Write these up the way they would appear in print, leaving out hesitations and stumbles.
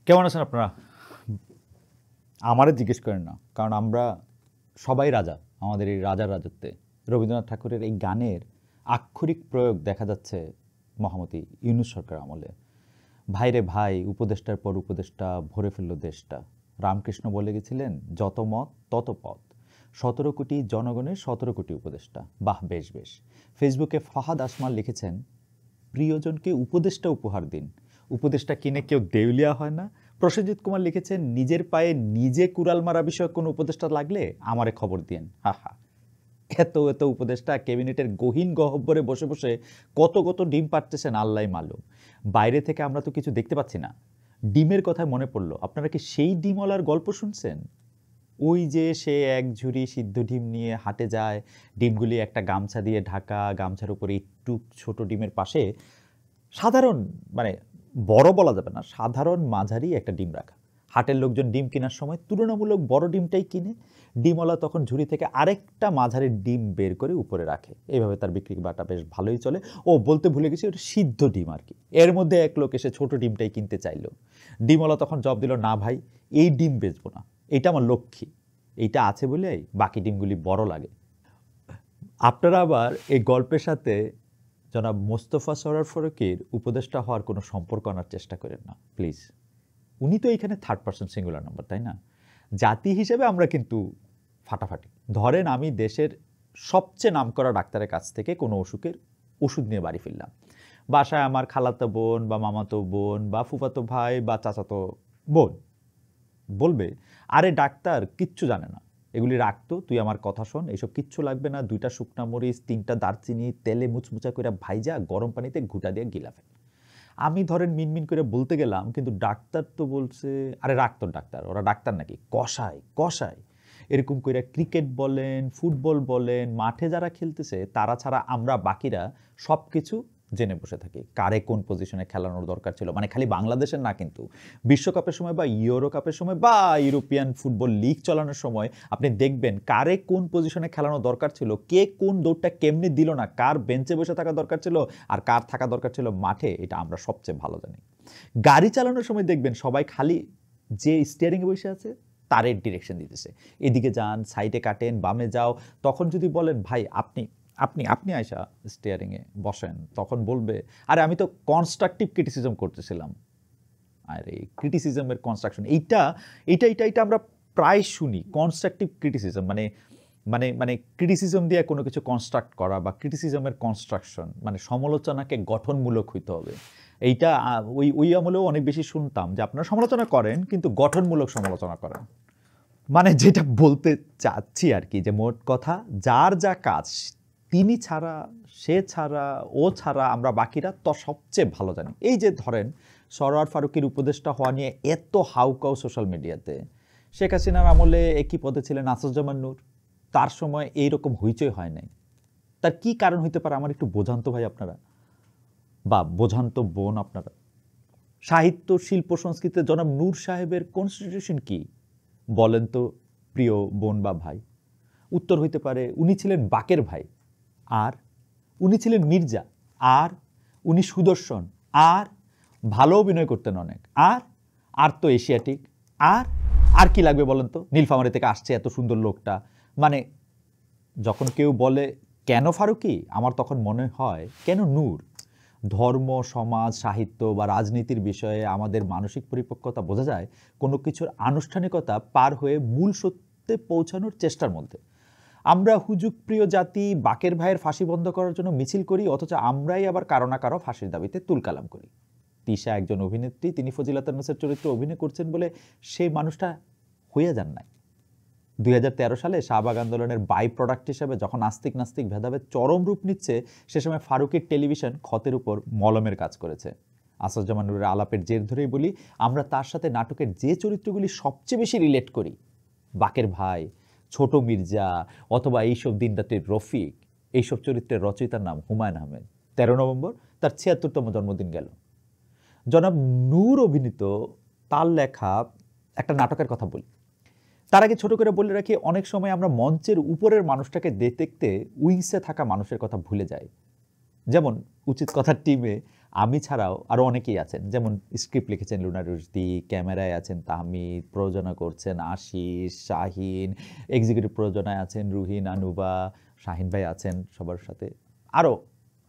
কেমন আছেন আপনারা? আমারে জিজ্ঞেস করেন না, কারণ আমরা সবাই রাজা আমাদের এই রাজার রাজত্বে। রবীন্দ্রনাথ ঠাকুরের এই গানের আক্ষরিক প্রয়োগ দেখা যাচ্ছে মহামতি ইউনূস সরকার আমলে। ভাইরে ভাই, উপদেষ্টার পর উপদেষ্টা ভরে ফেলল দেশটা। রামকৃষ্ণ বলে গেছিলেন, যত মত তত পথ। 17 কোটি জনগণের 17 কোটি উপদেষ্টা। বাহ, বেশ বেশ। ফেসবুকে ফাহাদ আসমান লিখেছেন, প্রিয়জনকে উপদেষ্টা উপহার দিন। উপদেষ্টা কিনে কেউ দেউলিয়া হয় না। প্রসেনজিৎ কুমার লিখেছেন, নিজের পায়ে নিজে কুড়াল মারা বিষয়ে কোনো উপদেষ্টা লাগলে আমারে খবর দিয়েন। হা হা। এত এত উপদেষ্টা ক্যাবিনেটের গহীন গহ্বরে বসে বসে কত কত ডিম পাড়তেছেন আল্লাহ মালুম। বাইরে থেকে আমরা তো কিছু দেখতে পাচ্ছি না। ডিমের কথায় মনে পড়লো, আপনারা কি সেই ডিমওয়ালার গল্প শুনছেন? ওই যে সে এক ঝুড়ি সিদ্ধ ডিম নিয়ে হাটে যায়, ডিমগুলি একটা গামছা দিয়ে ঢাকা, গামছার উপরে একটু ছোট ডিমের পাশে সাধারণ, মানে বড় বলা যাবে না, সাধারণ মাঝারি একটা ডিম রাখা। হাটের লোকজন ডিম কেনার সময় তুলনামূলক বড় ডিমটাই কিনে। ডিমওয়ালা তখন ঝুড়ি থেকে আরেকটা মাঝারি ডিম বের করে উপরে রাখে। এইভাবে তার বিক্রি বাটা বেশ ভালোই চলে। ও বলতে ভুলে গেছি, ওটা সিদ্ধ ডিম আর কি। এর মধ্যে এক লোক এসে ছোট ডিমটাই কিনতে চাইলো। ডিমওয়ালা তখন জবাব দিল, না ভাই, এই ডিম বেচবো না, এইটা আমার লক্ষ্মী, এইটা আছে বলে বাকি ডিমগুলি বড় লাগে। আপনারা আবার এই গল্পের সাথে জনাব মোস্তফা সরোয়ার ফারুকীর উপদেষ্টা হওয়ার কোনো সম্পর্ক আনার চেষ্টা করেন না প্লিজ। উনি তো এইখানে থার্ড পারসন সিঙ্গুলার নাম্বার, তাই না? জাতি হিসেবে আমরা কিন্তু ফাটাফাটি। ধরেন আমি দেশের সবচেয়ে নামকরা ডাক্তারের কাছ থেকে কোনো অসুখের ওষুধ নিয়ে বাড়ি ফিরলাম। বাসায় আমার খালাতো বোন বা মামাতো বোন বা ফুফাতো ভাই বা চাচাতো বোন বলবে, আরে ডাক্তার কিচ্ছু জানে না, এগুলি রাখতো, তুই আমার কথা শোন, এসব কিচ্ছু লাগবে না, 2টা শুকনা মরিচ, 3টা দারচিনি তেলে মুচমুচা করে ভাইজা গরম পানিতে ঘুটা দিয়ে গিলা ফেল। আমি ধরেন মিনমিন করে বলতে গেলাম, কিন্তু ডাক্তার তো বলছে, আরে রাখতো ডাক্তার, ওরা ডাক্তার নাকি, কষায় কষায়। এরকম করে ক্রিকেট বলেন, ফুটবল বলেন, মাঠে যারা খেলতেছে তারা ছাড়া আমরা বাকিরা সব কিছু জেনে বসে থাকি। কারে কোন পজিশনে খেলানোর দরকার ছিল, মানে খালি বাংলাদেশের না, কিন্তু বিশ্বকাপের সময় বা ইউরো কাপের সময় বা ইউরোপিয়ান ফুটবল লিগ চালানোর সময় আপনি দেখবেন কারে কোন পজিশনে খেলানো দরকার ছিল, কে কোন দৌড়টা কেমনি দিল না, কার বেঞ্চে বসে থাকা দরকার ছিল আর কার থাকা দরকার ছিল মাঠে, এটা আমরা সবচেয়ে ভালো জানি। গাড়ি চালানোর সময় দেখবেন সবাই খালি যে স্টিয়ারিংয়ে বসে আছে তারের ডিরেকশন দিতেছে, এদিকে যান, সাইডে কাটেন, বামে যাও। তখন যদি বলেন, ভাই আপনি আপনি আপনি আয়সা স্টিয়ারিংয়ে বসেন, তখন বলবে, আরে আমি তো কনস্ট্রাকটিভ ক্রিটিসিজম করতেছিলাম। আরে ক্রিটিসিজমের কনস্ট্রাকশন, এইটা এইটা এইটা এইটা আমরা প্রায় শুনি। কনস্ট্রাকটিভ ক্রিটিসিজম মানে মানে মানে ক্রিটিসিজম দিয়ে কোনো কিছু কনস্ট্রাক্ট করা, বা ক্রিটিসিজমের কনস্ট্রাকশন মানে সমালোচনাকে গঠনমূলক হইতে হবে। এইটা ওই ওই আমলেও অনেক বেশি শুনতাম যে আপনারা সমালোচনা করেন কিন্তু গঠনমূলক সমালোচনা করেন। মানে যেটা বলতে চাচ্ছি আর কি, যে মোট কথা, যার যা কাজ তিনি ছাড়া, সে ছাড়া, ও ছাড়া আমরা বাকিরা তো সবচেয়ে ভালো জানি। এই যে ধরেন সরোয়ার ফারুকীর উপদেষ্টা হওয়া নিয়ে এত হাউকাউ সোশ্যাল মিডিয়াতে। শেখ হাসিনার আমলে একই পদে ছিলেন আসাদুজ্জামান নূর, তার সময় এইরকম হইচই হয় নাই। তার কি কারণ হইতে পারে আমার একটু বোঝান তো ভাই আপনারা, বা বোঝান তো বোন আপনারা। সাহিত্য, শিল্প, সংস্কৃতিতে জনাব নূর সাহেবের কনস্টিটিউশন কি বলেন তো প্রিয় বোন বা ভাই? উত্তর হইতে পারে, উনি ছিলেন বাকের ভাই, আর উনি ছিলেন মির্জা, আর উনি সুদর্শন, আর ভালো অভিনয় করতেন অনেক, আর আর তো এশিয়াটিক, আর আর কি লাগবে বলেন তো? নীলফামারী থেকে আসছে এত সুন্দর লোকটা। মানে যখন কেউ বলে কেন ফারুকী, আমার তখন মনে হয় কেন নূর? ধর্ম, সমাজ, সাহিত্য বা রাজনীতির বিষয়ে আমাদের মানসিক পরিপক্কতা বোঝা যায় কোনো কিছুর আনুষ্ঠানিকতা পার হয়ে মূল সত্যে পৌঁছানোর চেষ্টার মধ্যে। আমরা হুজুগ প্রিয় জাতি বাকের ভাইয়ের ফাঁসি বন্ধ করার জন্য মিছিল করি, অথচ আমরাই আবার কারো না কারো ফাঁসির দাবিতে তুলকালাম করি। তিশা একজন অভিনেত্রী, তিনি ফজিলাতুন্নেছার চরিত্রে অভিনয় করছেন বলে সেই মানুষটা হইয়া যান নাই। 2013 সালে শাহবাগ আন্দোলনের বাই প্রোডাক্ট হিসেবে যখন আস্তিক নাস্তিক ভেদাভেদ চরম রূপ নিচ্ছে, সে সময় ফারুকের টেলিভিশন ক্ষতের উপর মলমের কাজ করেছে। আসাদুজ্জামান নূরের আলাপের জের ধরেই বলি, আমরা তার সাথে নাটকের যে চরিত্রগুলি সবচেয়ে বেশি রিলেট করি, বাকের ভাই, ছোট মির্জা, অথবা এইসব দিন রাতের রফিক, এইসব চরিত্রের রচয়িতার নাম হুমায়ুন আহমেদ। 13 নভেম্বর তার 76তম জন্মদিন গেল। জনাব নূর অভিনীত তার লেখা একটা নাটকের কথা বলি। তার আগে ছোট করে বলে রাখি, অনেক সময় আমরা মঞ্চের উপরের মানুষটাকে দেখতে উইংসে থাকা মানুষের কথা ভুলে যাই। যেমন উচিত কথার টিমে আমি ছাড়াও আরও অনেকেই আছেন, যেমন স্ক্রিপ্ট লিখেছেন লুনা রুশদি, ক্যামেরায় আছেন তাহমিদ, প্রযোজনা করছেন আশিস, শাহিন, এক্সিকিউটিভ প্রযোজনায় আছেন রুহিন, আনুবা, শাহিন ভাই আছেন সবার সাথে, আরও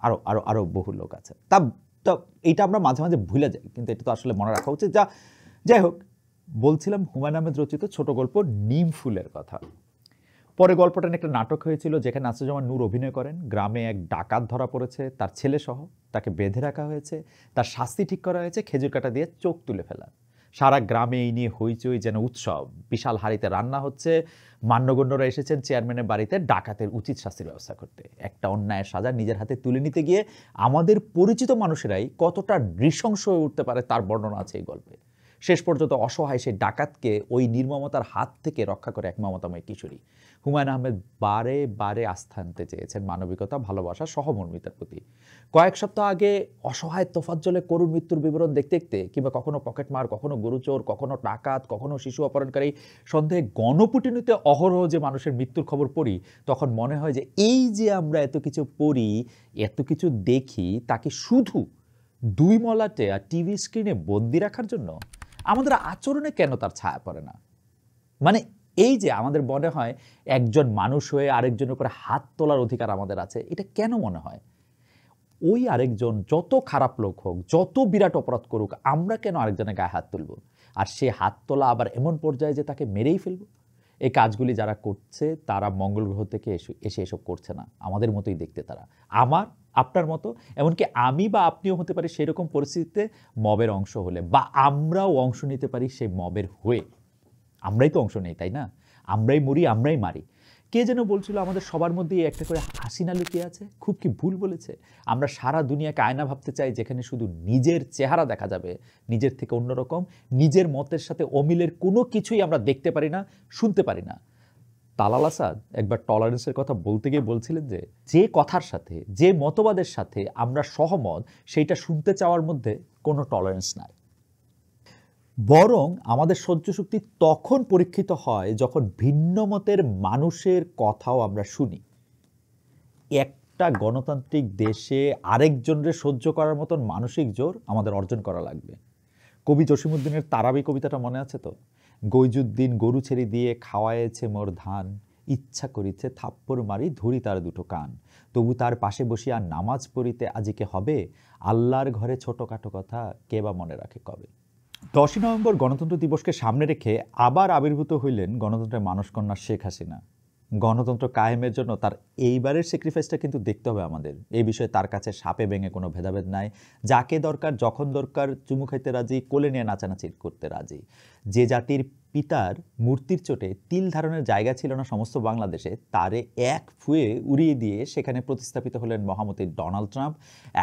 আরও আরও আরও বহু লোক আছেন। তা তো এইটা আমরা মাঝে মাঝে ভুলে যাই, কিন্তু এটা তো আসলে মনে রাখা উচিত। যাই হোক, বলছিলাম হুমায়ুন আহমেদ রচিত ছোট গল্প নিম ফুলের কথা। পরে গল্পটা নিয়ে একটা নাটক হয়েছিল যেখানে আসিফুজ্জামান নূর অভিনয় করেন। গ্রামে এক ডাকাত ধরা পড়েছে, তার ছেলে সহ, তাকে বেঁধে রাখা হয়েছে, তার শাস্তি ঠিক করা হয়েছে খেজুর কাটা দিয়ে চোখ তুলে ফেলা। সারা গ্রামে এই নিয়ে হইচই যেন উৎসব, বিশাল হাঁড়িতে রান্না হচ্ছে, মান্যগণ্যরা এসেছেন চেয়ারম্যানের বাড়িতে ডাকাতের উচিত শাস্তির ব্যবস্থা করতে। একটা অন্যায়ের সাজা নিজের হাতে তুলে নিতে গিয়ে আমাদের পরিচিত মানুষেরাই কতটা নৃশংস হয়ে উঠতে পারে তার বর্ণনা আছে এই গল্পে। শেষ পর্যন্ত অসহায় সেই ডাকাতকে ওই নির্মমতার হাত থেকে রক্ষা করে এক মমতাময় কিশোরী। হুমায়ুন আহমেদ বারে বারে আস্থা আনতে চেয়েছেন মানবিকতা, ভালোবাসা, সহমর্মিতার প্রতি। কয়েক সপ্তাহ আগে অসহায় তোফাজ্জলে করুণ মৃত্যুর বিবরণ দেখতে দেখতে, কিংবা কখনো পকেটমার, কখনো গরুচোর, কখনো ডাকাত, কখনো শিশু অপহরণকারী সন্দেহে গণপুটিনিতে অহরহ যে মানুষের মৃত্যুর খবর পড়ি, তখন মনে হয় যে এই যে আমরা এত কিছু পড়ি, এত কিছু দেখি, তাকে শুধু দুই মলাটে আর টিভি স্ক্রিনে বন্দি রাখার জন্য আমাদের আচরণে কেন তার ছায়া পড়ে না? মানে এই যে আমাদের মনে হয় একজন মানুষ হয়ে আরেকজনের উপরে হাত তোলার অধিকার আমাদের আছে, এটা কেন মনে হয়? ওই আরেকজন যত খারাপ লোক হোক, যত বিরাট অপরাধ করুক, আমরা কেন আরেকজনের গায়ে হাত তুলব? আর সে হাত তোলা আবার এমন পর্যায়ে যে তাকে মেরেই ফেলব? এই কাজগুলি যারা করছে তারা মঙ্গল গ্রহ থেকে এসে এসব করছে না, আমাদের মতোই দেখতে তারা, আমার আপনার মতো। এমনকি আমি বা আপনিও হতে পারি সেরকম পরিস্থিতিতে মবের অংশ হলে, বা আমরাও অংশ নিতে পারি সেই মবের হয়ে। আমরাই তো অংশ নেই, তাই না? আমরাই মরি, আমরাই মারি। কে যেন বলছিল আমাদের সবার মধ্যেই একটা করে হাসিনা লুকিয়ে আছে। খুব কি ভুল বলেছে? আমরা সারা দুনিয়াকে আয়না ভাবতে চাই যেখানে শুধু নিজের চেহারা দেখা যাবে, নিজের থেকে অন্যরকম, নিজের মতের সাথে অমিলের কোনো কিছুই আমরা দেখতে পারি না, শুনতে পারি না। তালাল আসাদ একবার টলারেন্সের কথা বলতে গিয়ে বলছিলেন যে যে কথার সাথে, যে মতবাদের সাথে আমরা সহমত, সেইটা শুনতে চাওয়ার মধ্যে কোনো টলারেন্স নাই। বরং আমাদের সহ্য শক্তি তখন পরীক্ষিত হয় যখন ভিন্ন মতের মানুষের কথাও আমরা শুনি। একটা গণতান্ত্রিক দেশে আরেকজনের সহ্য করার মতন মানসিক জোর আমাদের অর্জন করা লাগবে। কবি জসিমউদ্দিনের তারাবি কবিতাটা মনে আছে তো? গৈজুদ্দিন গরু ছেড়ে দিয়ে খাওয়ায়েছে মোর ধান, ইচ্ছা করিছে থাপ্পড় মারি ধরি তার দুটো কান, তবু তার পাশে বসিয়া নামাজ পড়িতে আজিকে হবে, আল্লাহর ঘরে ছোটখাটো কথা কে বা মনে রাখে কবে। 10ই নভেম্বর গণতন্ত্র দিবসকে সামনে রেখে আবার আবির্ভূত হইলেন গণতন্ত্রের মানসকন্যা শেখ হাসিনা। গণতন্ত্র কায়েমের জন্য তার এইবারের স্যাক্রিফাইসটা কিন্তু দেখতে হবে আমাদের। এই বিষয়ে তার কাছে সাপে ভেঙে কোনো ভেদাভেদ নাই। যাকে দরকার যখন দরকার চুমু খাইতে রাজি, কোলে নিয়ে নাচানাচি করতে রাজি। যে জাতির পিতার মূর্তির চোটে তিল ধারণের জায়গা ছিল না সমস্ত বাংলাদেশে, তারে এক ফুয়ে উড়িয়ে দিয়ে সেখানে প্রতিস্থাপিত হলেন মহামতি ডোনাল্ড ট্রাম্প।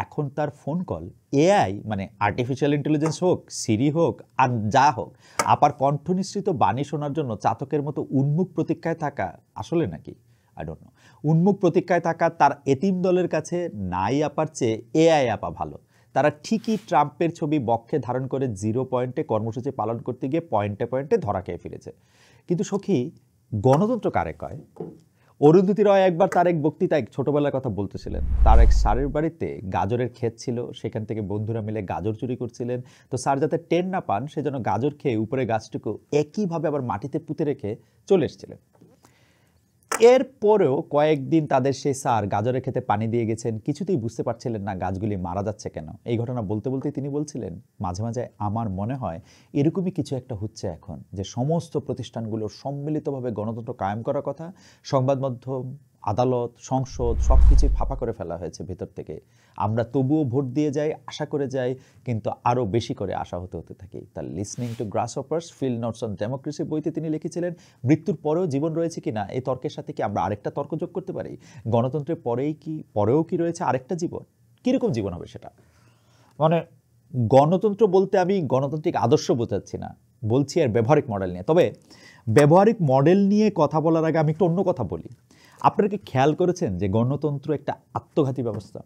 এখন তার ফোন কল এআই, মানে আর্টিফিশিয়াল ইন্টেলিজেন্স হোক, সিরি হোক, আর যা হোক, আপার কণ্ঠনিঃসৃত বাণী শোনার জন্য চাতকের মতো উন্মুখ প্রতীক্ষায় থাকা আসলে নাকি? I don't know. উন্মুখ প্রতীক্ষায় থাকা তার এতিম দলের কাছে নাই আপার চেয়ে এআই আপা ভালো। তারা ঠিকই ট্রাম্পের ছবি বক্ষে ধারণ করে 0 পয়েন্টে কর্মসূচি পালন করতে গিয়ে পয়েন্টে পয়েন্টে ধরা খেয়ে ফিরেছে। কিন্তু সখী, গণতন্ত্র কারে কয়? অরুন্ধতী রয় একবার তার এক বক্তৃতায় ছোটবেলার কথা বলতেছিলেন। তার এক স্যারের বাড়িতে গাজরের ক্ষেত ছিল, সেখান থেকে বন্ধুরা মিলে গাজর চুরি করছিলেন। তো স্যার যাতে টের না পান সেজন্য গাজর খেয়ে উপরে গাছটুকু একইভাবে আবার মাটিতে পুঁতে রেখে চলে এসেছিলেন। এরপরেও কয়েকদিন তাদের সেই স্যার গাজরের খেতে পানি দিয়ে গেছেন, কিছুতেই বুঝতে পারছিলেন না গাছগুলি মারা যাচ্ছে কেন। এই ঘটনা বলতে বলতেই তিনি বলছিলেন, মাঝে মাঝে আমার মনে হয় এরকমই কিছু একটা হচ্ছে এখন, যে সমস্ত প্রতিষ্ঠানগুলো সম্মিলিতভাবে গণতন্ত্র কায়েম করার কথা, সংবাদ মাধ্যম, আদালত, সংসদ সব কিছুই ফাঁপা করে ফেলা হয়েছে ভেতর থেকে। আমরা তবুও ভোট দিয়ে যাই, আশা করে যাই, কিন্তু আরও বেশি করে আশা হতে থাকি। তার listening to grasshoppers field notes on democracy বইতে তিনি লিখেছিলেন, মৃত্যুর পরেও জীবন রয়েছে কিনা এই তর্কের সাথে কি আমরা আরেকটা তর্ক যোগ করতে পারি? গণতন্ত্রের পরেও কি রয়েছে আরেকটা জীবন? কীরকম জীবন হবে সেটা? মানে গণতন্ত্র বলতে আমি গণতান্ত্রিক আদর্শ বোঝাচ্ছি না, বলছি এর ব্যবহারিক মডেল নিয়ে। তবে ব্যবহারিক মডেল নিয়ে কথা বলার আগে আমি একটু অন্য কথা বলি। আপনারা কি খেয়াল করেছেন যে গণতন্ত্র একটা আত্মঘাতী ব্যবস্থা?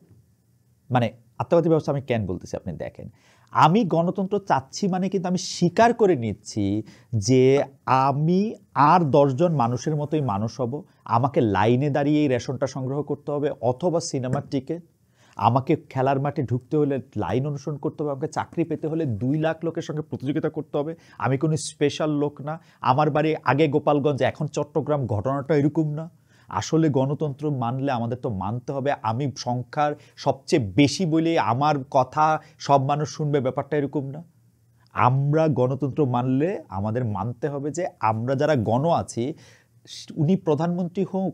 মানে আত্মঘাতী ব্যবস্থা আমি কেন বলতেছি আপনি দেখেন। আমি গণতন্ত্র চাচ্ছি মানে কিন্তু আমি স্বীকার করে নিচ্ছি যে আমি আর 10 জন মানুষের মতোই মানুষ হব, আমাকে লাইনে দাঁড়িয়ে এই রেশনটা সংগ্রহ করতে হবে, অথবা সিনেমার টিকিট, আমাকে খেলার মাঠে ঢুকতে হলে লাইন অনুসরণ করতে হবে, আমাকে চাকরি পেতে হলে 2 লাখ লোকের সঙ্গে প্রতিযোগিতা করতে হবে, আমি কোনো স্পেশাল লোক না, আমার বাড়ি আগে গোপালগঞ্জ এখন চট্টগ্রাম, ঘটনাটা এরকম না। আসলে গণতন্ত্র মানলে আমাদের তো মানতে হবে আমি সংখ্যার সবচেয়ে বেশি বলে আমার কথা সব মানুষ শুনবে, ব্যাপারটা এরকম না। আমরা গণতন্ত্র মানলে আমাদের মানতে হবে যে আমরা যারা গণ আছি, উনি প্রধানমন্ত্রী হোক,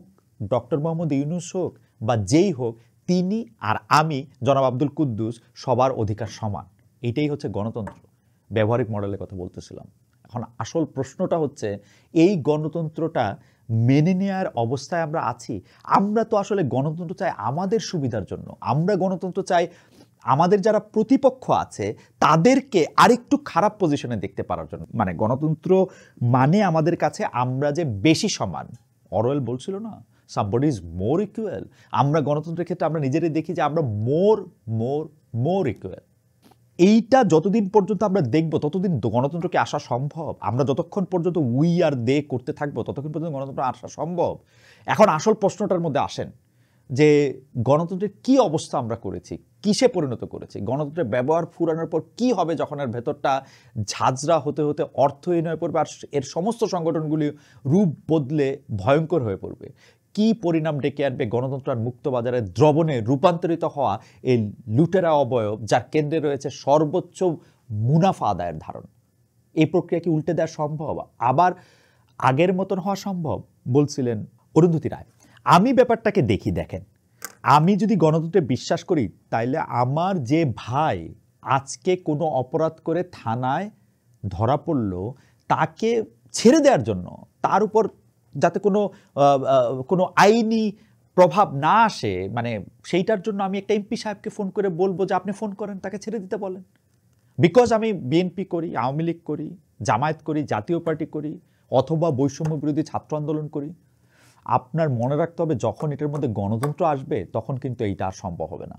ডক্টর মোহাম্মদ ইউনূস হোক বা যেই হোক, তিনি আর আমি জনাব আব্দুল কুদ্দুস সবার অধিকার সমান। এটাই হচ্ছে গণতন্ত্র। ব্যবহারিক মডেলের কথা বলতেছিলাম। এখন আসল প্রশ্নটা হচ্ছে এই গণতন্ত্রটা মেনে নেওয়ার অবস্থায় আমরা আছি? আমরা তো আসলে গণতন্ত্র চাই আমাদের সুবিধার জন্য। আমরা গণতন্ত্র চাই আমাদের যারা প্রতিপক্ষ আছে তাদেরকে আরেকটু খারাপ পজিশনে দেখতে পারার জন্য। মানে গণতন্ত্র মানে আমাদের কাছে আমরা যে বেশি সমান। অরওয়েল বলছিল না, somebody is more equal। আমরা গণতন্ত্রের ক্ষেত্রে আমরা নিজেরাই দেখি যে আমরা মোর ইকুয়াল। এইটা যতদিন পর্যন্ত আমরা দেখব ততদিন গণতন্ত্রকে আসা সম্ভব। আমরা যতক্ষণ পর্যন্ত উই আর দে করতে থাকবো ততক্ষণ পর্যন্ত গণতন্ত্র আসা সম্ভব। এখন আসল প্রশ্নটার মধ্যে আসেন যে গণতন্ত্রের কি অবস্থা আমরা করেছি, কিসে পরিণত করেছি, গণতন্ত্রের ব্যবহার ফুরানোর পর কি হবে যখন এর ভেতরটা ঝাঁঝরা হতে হতে অর্থহীন হয়ে পড়বে আর এর সমস্ত সংগঠনগুলি রূপ বদলে ভয়ঙ্কর হয়ে পড়বে। কি পরিণাম ডেকে আনবে গণতন্ত্র আর মুক্তবাজারের দ্রবণে রূপান্তরিত হওয়া এই লুটেরা অবয়ব, যার কেন্দ্রে রয়েছে সর্বোচ্চ মুনাফা আদায়ের ধারণ। এই প্রক্রিয়া কি উল্টে দেওয়া সম্ভব, আবার আগের মতন হওয়া সম্ভব? বলছিলেন অরুন্ধতী রায়। আমি ব্যাপারটাকে দেখি, দেখেন, আমি যদি গণতন্ত্রে বিশ্বাস করি তাইলে আমার যে ভাই আজকে কোনো অপরাধ করে থানায় ধরা পড়ল তাকে ছেড়ে দেওয়ার জন্য, তার উপর যাতে কোনো আইনি প্রভাব না আসে, মানে সেইটার জন্য আমি একটা এমপি সাহেবকে ফোন করে বলবো যে আপনি ফোন করেন, তাকে ছেড়ে দিতে বলেন। বিকজ আমি বিএনপি করি, আওয়ামী লীগ করি, জামায়াত করি, জাতীয় পার্টি করি, অথবা বৈষম্য বিরোধী ছাত্র আন্দোলন করি। আপনার মনে রাখতে হবে যখন এটার মধ্যে গণতন্ত্র আসবে তখন কিন্তু এইটা আর সম্ভব হবে না।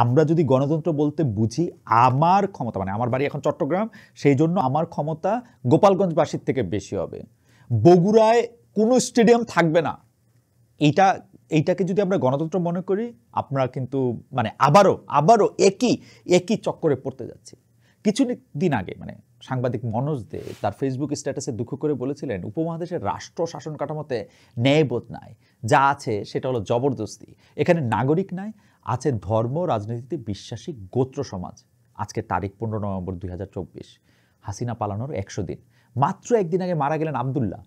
আমরা যদি গণতন্ত্র বলতে বুঝি আমার ক্ষমতা, মানে আমার বাড়ি এখন চট্টগ্রাম, সেই জন্য আমার ক্ষমতা গোপালগঞ্জবাসীর থেকে বেশি হবে। বগুড়ায় কোনো স্টেডিয়াম থাকবে না, এইটাকে যদি আমরা গণতন্ত্র মনে করি, আমরা কিন্তু মানে আবারও একই চক্করে পড়তে যাচ্ছি। কিছুদিন আগে মানে সাংবাদিক মনোজ দে তার ফেসবুক স্ট্যাটাসে দুঃখ করে বলেছিলেন উপমহাদেশের রাষ্ট্র শাসন কাঠামোতে ন্যায়বোধ নাই, যা আছে সেটা হলো জবরদস্তি। এখানে নাগরিক নাই, আছে ধর্ম রাজনীতিতে বিশ্বাসী গোত্র সমাজ। আজকে তারিখ 15 নভেম্বর 2024, হাসিনা পালানোর 100 দিন। মাত্র একদিন আগে মারা গেলেন আবদুল্লাহ,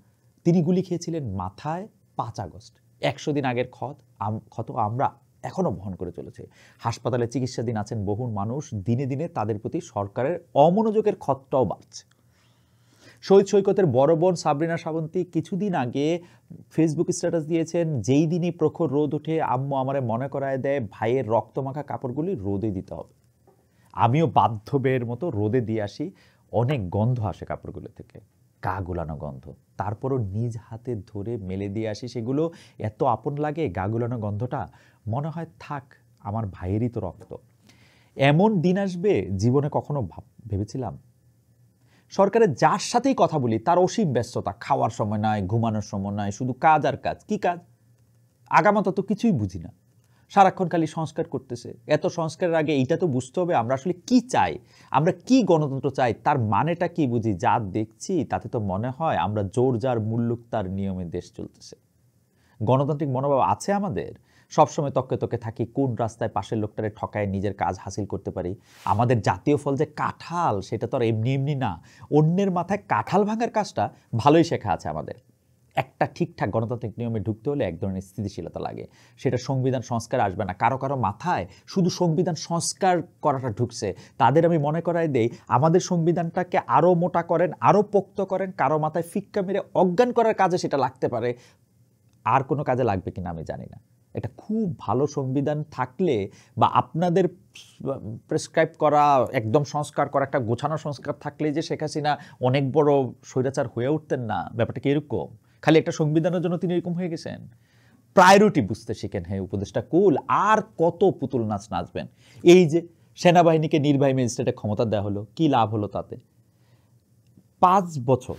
তিনি গুলি খেয়েছিলেন মাথায় 5 আগস্ট। 100 দিন আগের ক্ষত আমরা এখনো বহন করে চলেছে। হাসপাতালে চিকিৎসাধীন আছেন বহু মানুষ, দিনে দিনে তাদের প্রতি সরকারের অমনোযোগের ক্ষতটাও বাড়ছে। শহীদ সৈকতের বড় বোন সাবরিনা শ্রাবন্তী কিছুদিন আগে ফেসবুক স্ট্যাটাস দিয়েছেন, যেই দিনই প্রখর রোদ ওঠে আম্মু আমারে মনে করায় দেয় ভাইয়ের রক্তমাখা কাপড়গুলি রোদে দিতে হবে। আমিও বাধ্য বের মতো রোদে দিয়ে আসি, অনেক গন্ধ আসে কাপড়গুলো থেকে, গা গুলানো গন্ধ, তারপরও নিজ হাতে ধরে মেলে দিয়ে আসি। সেগুলো এত আপন লাগে, গা গুলানো গন্ধটা, মনে হয় থাক আমার ভাইয়েরই তো রক্ত। এমন দিন আসবে জীবনে কখনো ভেবেছিলাম? সরকারের যার সাথেই কথা বলি তার অসীম ব্যস্ততা, খাওয়ার সময় নাই, ঘুমানোর সময় নাই, শুধু কাজ আর কাজ। কি কাজ? আগামাতা তো কিছুই বুঝি না, সারাক্ষণ খালি সংস্কার করতেছে। এত সংস্কারের আগে এইটা তো বুঝতে হবে আমরা আসলে কি চাই, আমরা কি গণতন্ত্র চাই, তার মানেটা কি বুঝি। যা দেখছি তাতে তো মনে হয় আমরা জোর যার মুল্লুক তার নিয়মে দেশ চলতেছে। গণতান্ত্রিক মনোভাব আছে আমাদের? সবসময় তককে তকে থাকি কোন রাস্তায় পাশের লোকটারে ঠকায় নিজের কাজ হাসিল করতে পারি। আমাদের জাতীয় ফল যে কাঁঠাল, সেটা তো আর এমনি এমনি না। অন্যের মাথায় কাঁঠাল ভাঙার কাজটা ভালোই শেখা আছে আমাদের। একটা ঠিকঠাক গণতান্ত্রিক নিয়মে ঢুকতে হলে এক ধরনের স্থিতিশীলতা লাগে। সেটা সংবিধান সংস্কার আসবে না। কারো কারো মাথায় শুধু সংবিধান সংস্কার করাটা ঢুকছে, তাদের আমি মনে করাই দেই আমাদের সংবিধানটাকে আরও মোটা করেন, আরও পোক্ত করেন। কারো মাথায় ফিক্কা মেরে অজ্ঞান করার কাজে সেটা লাগতে পারে, আর কোনো কাজে লাগবে কিনা আমি জানি না। এটা খুব ভালো সংবিধান থাকলে বা আপনাদের প্রেসক্রাইব করা একদম সংস্কার করা একটা গোছানো সংস্কার থাকলে যে শেখ হাসিনা অনেক বড় স্বৈরাচার হয়ে উঠতেন না। ব্যাপারটা কি এরকম? খালি একটা সংবিধানের জন্য তিনি এরকম হয়ে গেছেন? প্রায়োরিটি বুঝতে শিখেন হে উপদেষ্টা কুল। আর কত পুতুল নাচ নাচবেন? এই যে সেনাবাহিনীকে নির্বাহী ম্যাজিস্ট্রেটে ক্ষমতা দেওয়া হলো, কি লাভ হলো তাতে? 5 বছর,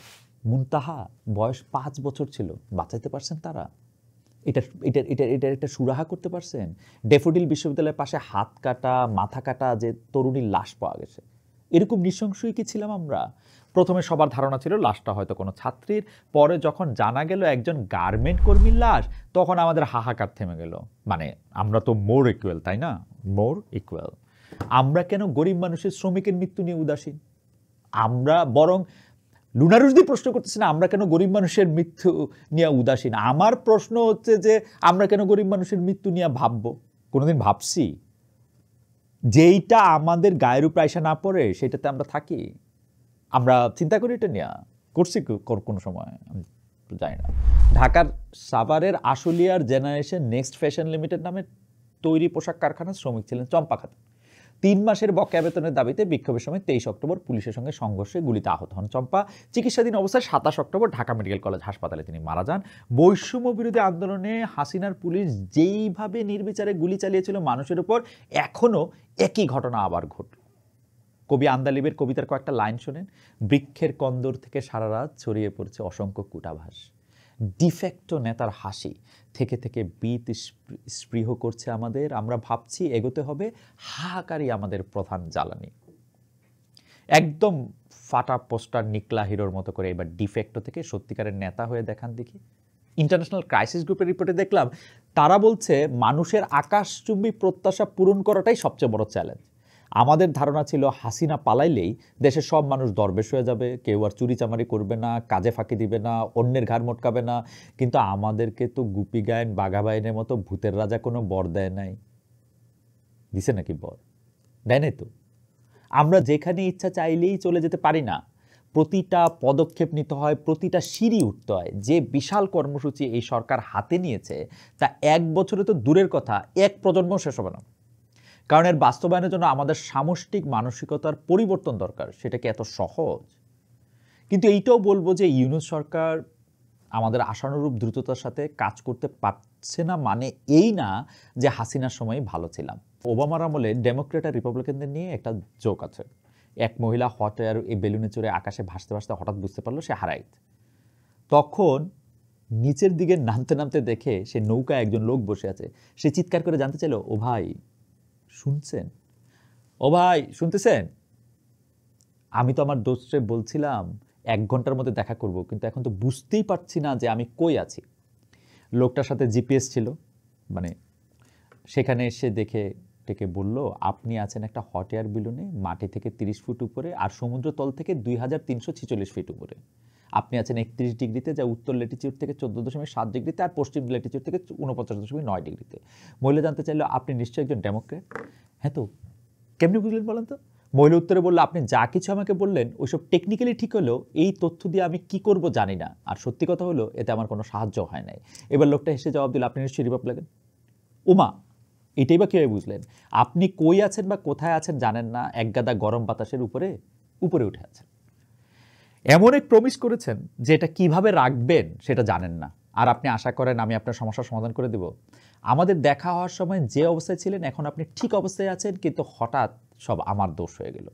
মুনতাহা বয়স 5 বছর ছিল, বাঁচাইতে পারছেন তারা? এটা এটা এটা এটা একটা সুরাহা করতে পারছেন? ড্যাফোডিল বিশ্ববিদ্যালয়ের পাশে হাত কাটা, মাথা কাটা যে তরুণীর লাশ পাওয়া গেছে, এরকম নৃশংসই কি ছিলাম আমরা? প্রথমে সবার ধারণা ছিল লাশটা হয়তো কোনো ছাত্রীর, পরে যখন জানা গেল একজন গার্মেন্ট কর্মীর লাশ, তখন আমাদের হাহাকার থেমে গেল। মানে আমরা তো মোর ইকুয়াল, তাই না? মোর ইকুয়াল। আমরা কেন গরিব মানুষের, শ্রমিকের মৃত্যু নিয়ে উদাসীন? আমরা বরং লুনারুসদি প্রশ্ন করতেছি না আমরা কেন গরিব মানুষের মৃত্যু নিয়ে উদাসীন। আমার প্রশ্ন হচ্ছে যে আমরা কেন গরিব মানুষের মৃত্যু নিয়ে ভাববো? কোনোদিন ভাবছি? যেইটা আমাদের গায়ের উপর আইসা না পড়ে সেটাতে আমরা থাকি? আমরা চিন্তা করি এটা নিয়ে? করছি কোনো সময়? আমি জানি না। ঢাকার সাভারের আশুলিয়ার জেনারেশন নেক্সট ফ্যাশন লিমিটেড নামে তৈরি পোশাক কারখানার শ্রমিক ছিলেন চম্পা খাতুন। 3 মাসের বকেয়া বেতনের দাবিতে বিক্ষোভের সময় 23 অক্টোবর পুলিশের সঙ্গে সংঘর্ষে গুলিতে আহত হন চম্পা। চিকিৎসাধীন অবস্থায় 27 অক্টোবর ঢাকা মেডিকেল কলেজ হাসপাতালে তিনি মারা যান। বৈষম্য বিরোধী আন্দোলনে হাসিনার পুলিশ যেইভাবে নির্বিচারে গুলি চালিয়েছিল মানুষের উপর, এখনো একই ঘটনা আবার ঘটল। কবি আন্দালিবের কবিতার কয়েকটা লাইন শোনেন। বৃক্ষের কন্দর থেকে সারা রাত ছড়িয়ে পড়ছে অসংখ্য কূটাভাস। ডিফেক্টো নেতার হাসি থেকে থেকে বীত স্পৃহ করছে আমাদের। আমরা ভাবছি এগোতে হবে, হাহাকারই আমাদের প্রধান জ্বালানি। একদম ফাটা পোস্টার নিকলা হিরোর মতো করে এবার ডিফেক্টো থেকে সত্যিকারের নেতা হয়ে দেখান দেখি। ইন্টারন্যাশনাল ক্রাইসিস গ্রুপের রিপোর্টে দেখলাম তারা বলছে মানুষের আকাশচুম্বী প্রত্যাশা পূরণ করাটাই সবচেয়ে বড় চ্যালেঞ্জ। আমাদের ধারণা ছিল হাসিনা পালাইলেই দেশের সব মানুষ দরবেশ হয়ে যাবে, কেউ আর চুরিচামারি করবে না, কাজে ফাঁকি দিবে না, অন্যের ঘাড় মটকাবে না। কিন্তু আমাদেরকে তো গুপি গায়েন বাঘা বাইনের মতো ভূতের রাজা কোনো বর দেয় নাই। দিছে নাকি বর? দেয় নাই তো। আমরা যেখানে ইচ্ছা চাইলেই চলে যেতে পারি না। প্রতিটা পদক্ষেপ নিতে হয়, প্রতিটা সিঁড়ি উঠতে হয়। যে বিশাল কর্মসূচি এই সরকার হাতে নিয়েছে তা 1 বছরে তো দূরের কথা, 1 প্রজন্ম শেষ হবে না। কারণ এর বাস্তবায়নের জন্য আমাদের সামষ্টিক মানসিকতার পরিবর্তন দরকার। সেটা কি এত সহজ? কিন্তু এইটাও বলবো যে ইউনূস সরকার আমাদের আশানুরূপ দ্রুততার সাথে কাজ করতে পারছে না মানে এই না যে হাসিনার সময় ভালো ছিলাম। ওবামার আমলে ডেমোক্রেট আর রিপাবলিকানদের নিয়ে একটা জোক আছে। এক মহিলা হট এয়ার এই বেলুনে চড়ে আকাশে ভাসতে ভাসতে হঠাৎ বুঝতে পারলো সে হারাইত। তখন নিচের দিকে নামতে নামতে দেখে সে নৌকায় একজন লোক বসে আছে। সে চিৎকার করে জানতে চাইল, ও ভাই শুনছেন? ও ভাই শুনতেছেন? আমি তো আমার দোস্তে বলছিলাম 1 ঘন্টার মধ্যে দেখা করব, কিন্তু এখন তো বুঝতেই পারছি না যে আমি কই আছি। লোকটার সাথে জিপিএস ছিল, মানে সেখানে এসে দেখে টেকে বলল, আপনি আছেন একটা হট এয়ার বেলুনে, মাটি থেকে 30 ফুট উপরে আর সমুদ্র তল থেকে 2346 ফিট উপরে। আপনি আছেন 31 ডিগ্রিতে, যা উত্তর ল্যাটিচিউড থেকে 14.7 ডিগ্রিতে আর পশ্চিম ল্যাটিচিউড থেকে 49.9 ডিগ্রিতে। মহিলা জানতে চাইলো, আপনি নিশ্চয়ই একজন ডেমোক্রেট? হ্যাঁ তো। কেমনি বুঝলেন বলেন তো? মহিলা উত্তরে বললো, আপনি যা কিছু আমাকে বললেন ওইসব টেকনিক্যালি ঠিক হলেও এই তথ্য দিয়ে আমি কি করব জানি না, আর সত্যি কথা হলো এতে আমার কোনো সাহায্য হয় নাই। এবার লোকটা হেসে জবাব দিল, আপনি নিশ্চয়ই রিপাবলিকান। ওমা, এটাই বা কীভাবে বুঝলেন? আপনি কই আছেন বা কোথায় আছেন জানেন না, এক গাদা গরম বাতাসের উপরে উপরে উঠে আছেন। এমন এক প্রমিস করেছেন যে এটা কিভাবে রাখবেন সেটা জানেন না, আর আপনি আশা করেন আমি আপনার সমস্যার সমাধান করে দেব। আমাদের দেখা হওয়ার সময় যে অবস্থায় ছিলেন এখন আপনি ঠিক অবস্থায় আছেন, কিন্তু হঠাৎ সব আমার দোষ হয়ে গেল।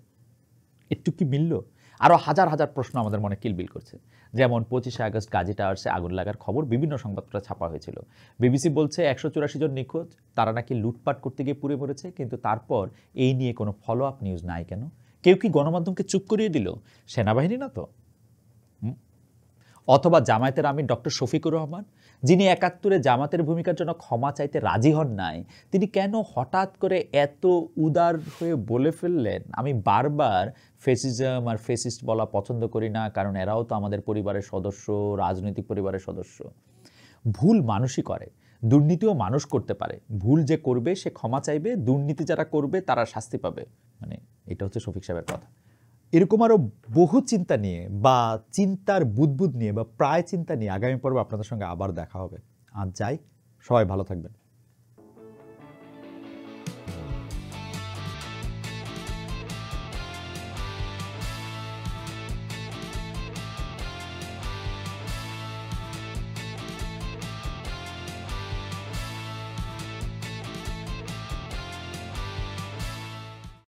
একটু কি মিলল? আরও হাজার হাজার প্রশ্ন আমাদের মনে কিলবিল করছে। যেমন 25শে আগস্ট গাজী টাওয়ার্সে আগুন লাগার খবর বিভিন্ন সংবাদপত্রে ছাপা হয়েছিল। বিবিসি বলছে 184 জন নিখোঁজ, তারা নাকি লুটপাট করতে গিয়ে পুড়ে মরেছে, কিন্তু তারপর এই নিয়ে কোনো ফলো আপ নিউজ নাই কেন? কেউ কি গণমাধ্যমকে চুপ করিয়ে দিল? সেনাবাহিনী না তো? অথবা জামায়াতের আমির ডক্টর শফিকুর রহমান, যিনি 71-এ জামাতের ভূমিকার জন্য ক্ষমা চাইতে রাজি হন নাই, তিনি কেন হঠাৎ করে এত উদার হয়ে বলে ফেললেন, আমি বারবার ফেসিজম আর ফেসিস্ট বলা পছন্দ করি না, কারণ এরাও তো আমাদের পরিবারের সদস্য, রাজনৈতিক পরিবারের সদস্য। ভুল মানুষই করে, দুর্নীতিও মানুষ করতে পারে। ভুল যে করবে সে ক্ষমা চাইবে, দুর্নীতি যারা করবে তারা শাস্তি পাবে। মানে এটা হচ্ছে শফিক সাহেবের কথা। এরকম আরও বহু চিন্তা নিয়ে বা চিন্তার বুদবুদ নিয়ে বা প্রায় চিন্তা নিয়ে আগামী পর্বে আপনাদের সঙ্গে আবার দেখা হবে। আজ যাই, সবাই ভালো থাকবেন।